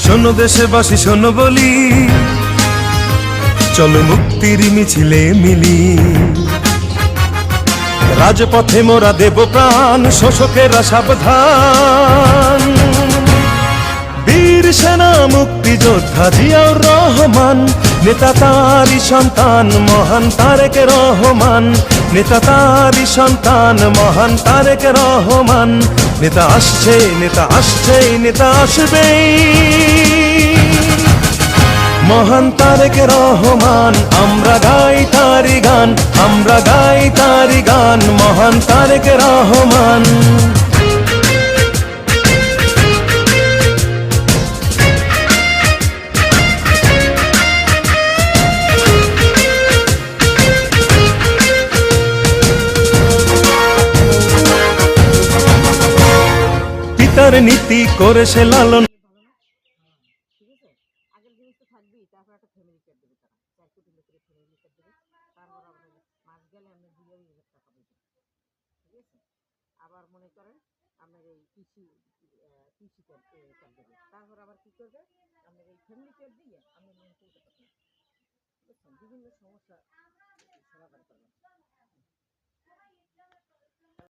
শোনো দেশবাসী শোনো বলি, চলো মুক্তির মিছিলে মিলি। রাজপথে মোরা দেব প্রাণ, শোষকেরা সাবধান। বীর সেনা মুক্তিযোদ্ধা জিয়াউর রহমান, নেতা তারই সন্তান মহান তারেক রহমান। নেতা তারই সন্তান মহান তারেক রহমান। নেতা আসছে, নেতা আসছে, নেতা আসবেই। মহান তারেক রহমান, আমরা গাই তারি গান, আমরা গাই তারি গান, মহান তারেক রহমান। পিতার নীতি করে সে লালন। ঠিক আছে, আগের জিনিস তো থাকবেই, তারপর একটা ফ্যামিলি কার্ড দেবে, তারা 4 কোটি লোকের ফ্যামিলি কার্ড দেবে। তারপর আপনার মাস গেলে আপনার 2,000 টাকা পাবেন। ঠিক আছে, আবার মনে করেন আপনার এই কৃষি কার্ড দেবে। তারপর আবার কি করবে, আপনার এই ফ্যামিলি কার্ড দিয়ে আপনি লোন তুলতে পারবেন। বুঝছেন, বিভিন্ন সমস্যা সমাধান করবেন।